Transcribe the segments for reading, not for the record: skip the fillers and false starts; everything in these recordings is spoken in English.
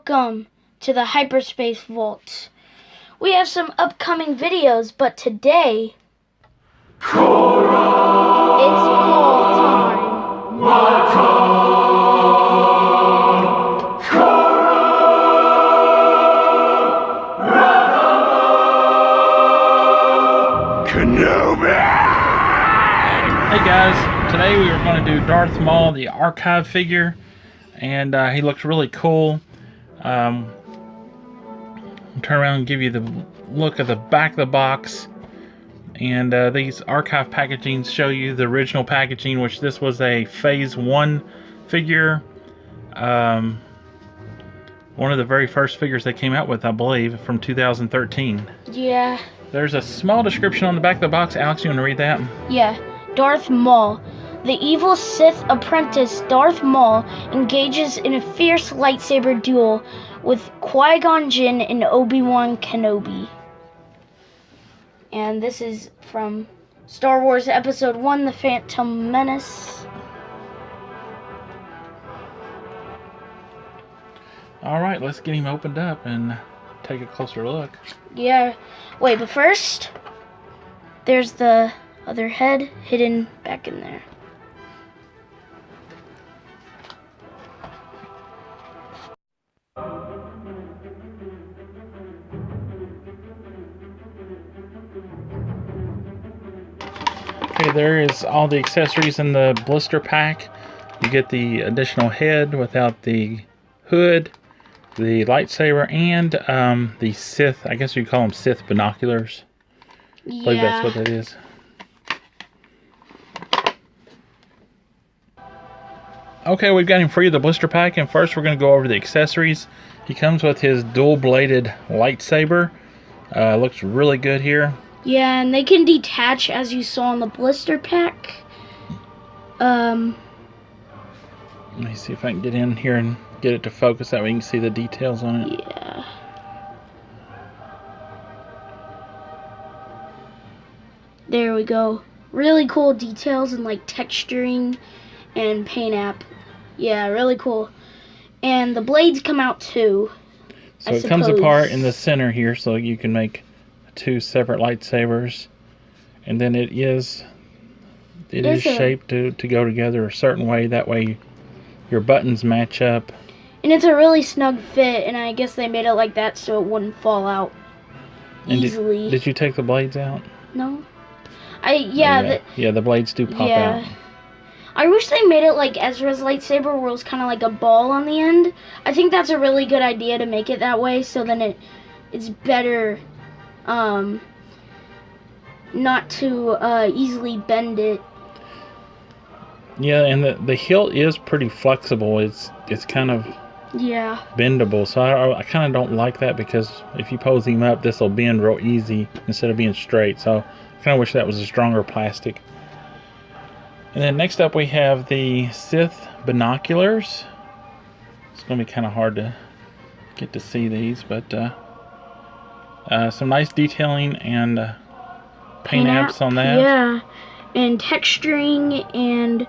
welcome to the Hyperspace Vault. We have some upcoming videos, but today it's Maul time. My time. Hey guys, today we are going to do Darth Maul, the archive figure, and he looks really cool. I'll turn around and give you the look of the back of the box. And these archive packagings show you the original packaging, which this was a Phase 1 figure. One of the very first figures they came out with, I believe, from 2013. Yeah. There's a small description on the back of the box. Alex, you want to read that? Yeah. Darth Maul. The evil Sith apprentice Darth Maul engages in a fierce lightsaber duel with Qui-Gon Jinn and Obi-Wan Kenobi. And this is from Star Wars Episode 1, The Phantom Menace. Alright, let's get him opened up and take a closer look. Yeah. Wait, but first, there's the other head hidden back in there. Okay, there is all the accessories in the blister pack. You get the additional head without the hood, the lightsaber, and the Sith, I guess you call them Sith binoculars. Yeah. I believe that's what that is. Okay, we've got him free of the blister pack, and first we're going to go over the accessories. He comes with his dual-bladed lightsaber. Looks really good here. Yeah, and they can detach as you saw in the blister pack. Let me see if I can get in here and get it to focus. That way you can see the details on it. Yeah. There we go. Really cool details and like texturing and paint app. Yeah, really cool. And the blades come out too. So it comes apart in the center here, so you can make two separate lightsabers. And then it is shaped to go together a certain way. That way your buttons match up. And it's a really snug fit, and I guess they made it like that so it wouldn't fall out easily. Did you take the blades out? No. The blades do pop out. I wish they made it like Ezra's lightsaber, where it was kind of like a ball on the end. I think that's a really good idea to make it that way, so then it's better not to easily bend it. Yeah, and the hilt is pretty flexible. It's kind of bendable, so I kind of don't like that, because if you pose him up, this will bend real easy instead of being straight. So I kind of wish that was a stronger plastic. And then next up we have the Sith binoculars. It's going to be kind of hard to get to see these, but some nice detailing and paint apps on that. Yeah, and texturing, and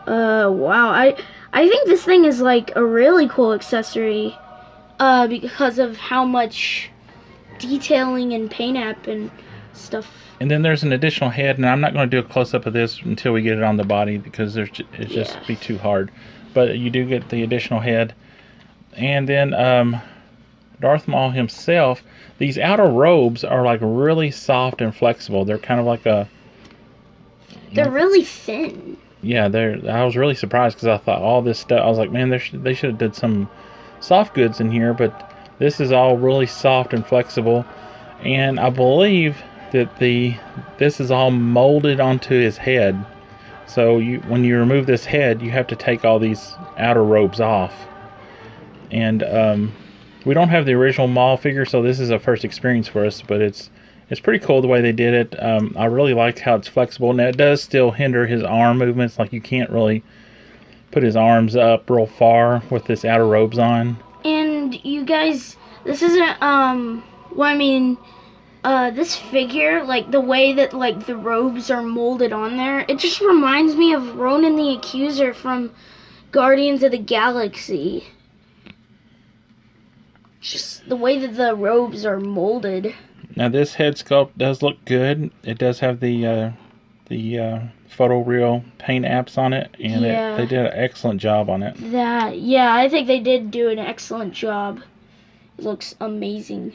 wow, I think this thing is like a really cool accessory because of how much detailing and paint app and stuff. And then there's an additional head, and I'm not going to do a close-up of this until we get it on the body, because it'd just be too hard. But you do get the additional head. And then Darth Maul himself, these outer robes are like really soft and flexible. They're kind of like they're really thin. Yeah, I was really surprised, because I thought all this stuff, I was like, man, they should have did some soft goods in here, but this is all really soft and flexible. And I believe that this is all molded onto his head. So when you remove this head, you have to take all these outer robes off. And we don't have the original Maul figure, so this is a first experience for us, but it's pretty cool the way they did it. I really like how it's flexible. Now it does still hinder his arm movements, like you can't really put his arms up real far with this outer robes on. And you guys, this isn't this figure, like the way that like the robes are molded on there, it just reminds me of Ronan the Accuser from Guardians of the Galaxy. just the way that the robes are molded. Now this head sculpt does look good. It does have the photoreal paint apps on it, and Yeah. they did an excellent job on it. Yeah, I think they did do an excellent job. It looks amazing.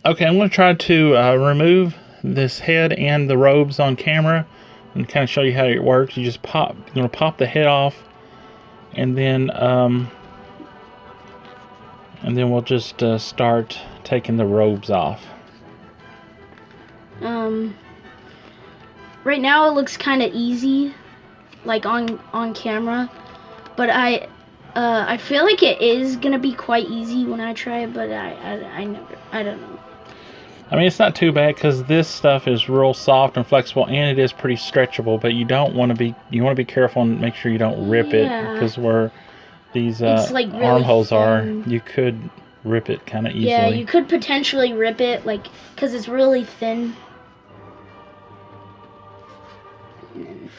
Okay, I'm going to try to remove this head and the robes on camera and kind of show you how it works. You just you're going to pop the head off, and then we'll just start taking the robes off. Right now it looks kind of easy, like on camera, but I feel like it is gonna be quite easy when I try it, but I don't know. I mean, it's not too bad because this stuff is real soft and flexible, and it is pretty stretchable. But you want to be careful and make sure you don't rip it, because where these like really armholes are, thin. you could rip it kind of easily. Yeah, you could potentially rip it, like, because it's really thin. And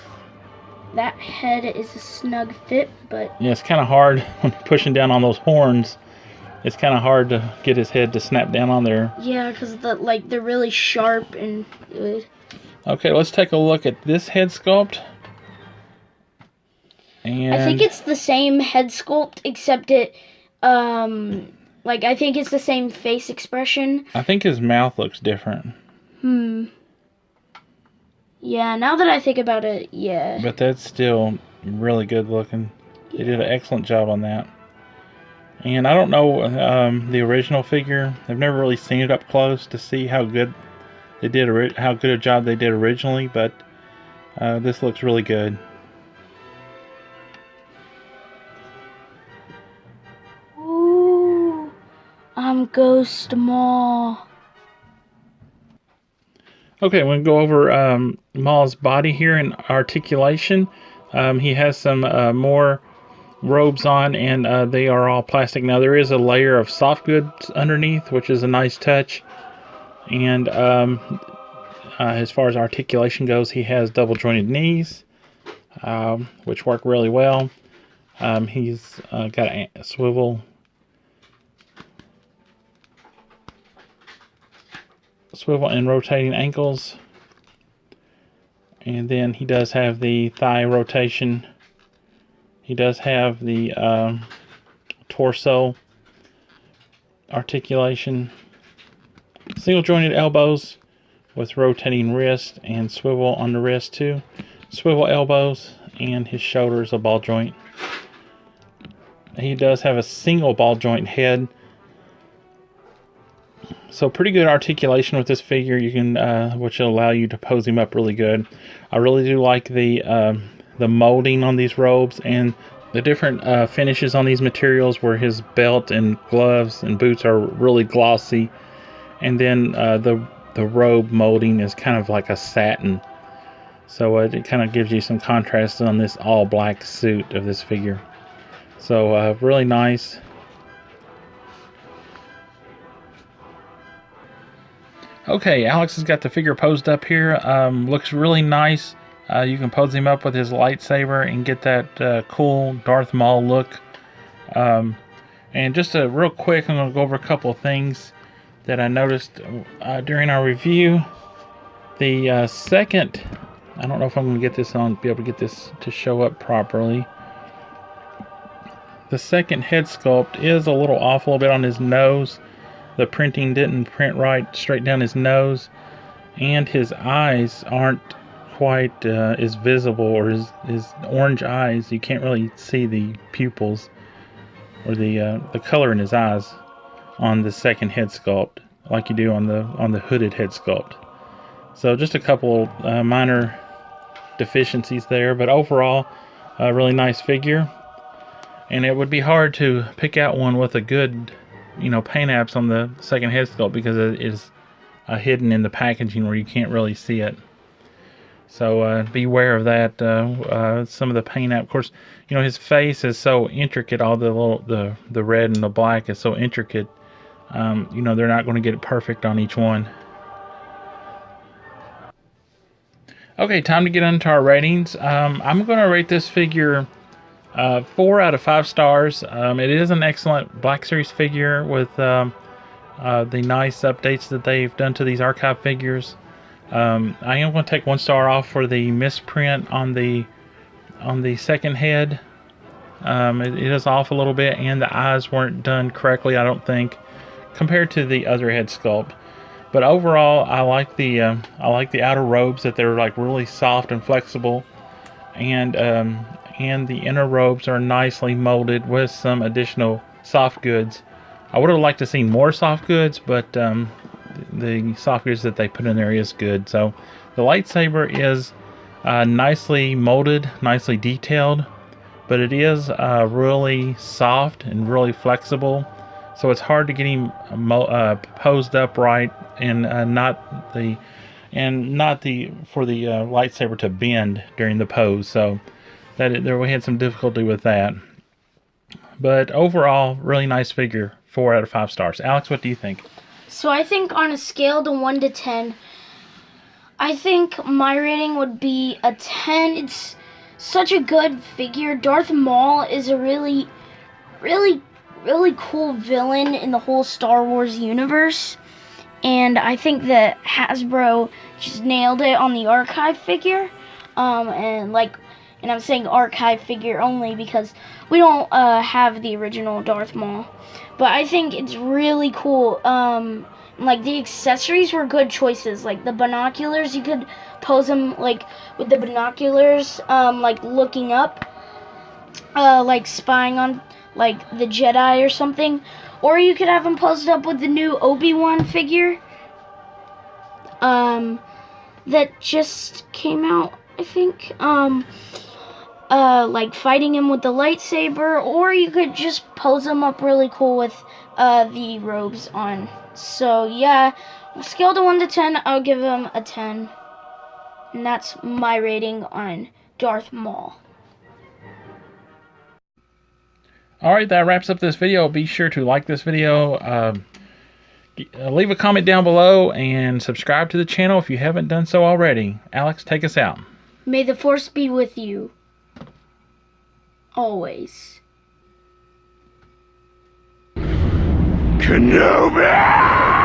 that head is a snug fit, but Yeah, it's kind of hard when you're pushing down on those horns. It's kind of hard to get his head to snap down on there. yeah, because they're really sharp and good. Okay, let's take a look at this head sculpt. And I think it's the same head sculpt, except it, like, I think it's the same face expression. I think his mouth looks different. Yeah, now that I think about it, yeah. But that's still really good looking. They did an excellent job on that. And I don't know the original figure. I've never really seen it up close to see how good they did, how good a job they did originally. But this looks really good. Ooh, I'm Ghost Maul. Okay, we're going to go over Maul's body here and articulation. He has some more robes on, and they are all plastic. Now, there is a layer of soft goods underneath, which is a nice touch. And as far as articulation goes, he has double jointed knees, which work really well. He's got a swivel and rotating ankles, and then he does have the thigh rotation. He does have the torso articulation, single jointed elbows with rotating wrist and swivel on the wrist too, swivel elbows, and his shoulder is a ball joint. He does have a single ball joint head. So pretty good articulation with this figure. You can, which will allow you to pose him up really good. I really do like the molding on these robes and the different finishes on these materials, where his belt and gloves and boots are really glossy, and then the robe molding is kind of like a satin. So it kind of gives you some contrast on this all black suit of this figure. So really nice. Okay, Alex has got the figure posed up here. Looks really nice. You can pose him up with his lightsaber and get that cool Darth Maul look. And just real quick, I'm going to go over a couple of things that I noticed during our review. The second, I don't know if I'm going to get this on, be able to get this to show up properly. The second head sculpt is a little off a little bit on his nose. The printing didn't print right straight down his nose, and his eyes aren't quite as visible, or his orange eyes. You can't really see the pupils or the color in his eyes on the second head sculpt like you do on the hooded head sculpt. So just a couple minor deficiencies there, but overall a really nice figure. And it would be hard to pick out one with a good, paint apps on the second head sculpt, because it is hidden in the packaging where you can't really see it. So beware of that. Some of the paint app, of course, his face is so intricate. All the red and the black is so intricate. They're not going to get it perfect on each one. Okay, time to get into our ratings. I'm going to rate this figure 4 out of 5 stars. It is an excellent Black Series figure with the nice updates that they've done to these archive figures. I am going to take 1 star off for the misprint on the second head. It is off a little bit, and the eyes weren't done correctly, I don't think, compared to the other head sculpt. But overall, I like the outer robes, that they're like really soft and flexible, and the inner robes are nicely molded with some additional soft goods. I would have liked to see more soft goods, but the soft goods that they put in there is good. So the lightsaber is nicely molded, nicely detailed, but it is really soft and really flexible. So it's hard to get him posed upright, and not for the lightsaber to bend during the pose. So we had some difficulty with that. But overall, really nice figure. 4 out of 5 stars. Alex, what do you think? So I think on a scale to 1 to 10, I think my rating would be a 10. It's such a good figure. Darth Maul is a really cool villain in the whole Star Wars universe, and I think that Hasbro just nailed it on the archive figure. And I'm saying archive figure only because we don't have the original Darth Maul, but I think it's really cool. Like the accessories were good choices, like the binoculars. You could pose them like with the binoculars, like looking up, like spying on like the Jedi or something, or you could have them posed up with the new Obi-Wan figure that just came out, I think, like fighting him with the lightsaber, or you could just pose them up really cool with the robes on. So yeah, scale to 1 to 10, I'll give him a 10, and that's my rating on Darth Maul. Alright, that wraps up this video. Be sure to like this video, leave a comment down below, and subscribe to the channel if you haven't done so already. Alex, take us out. May the Force be with you. Always. Kenobi!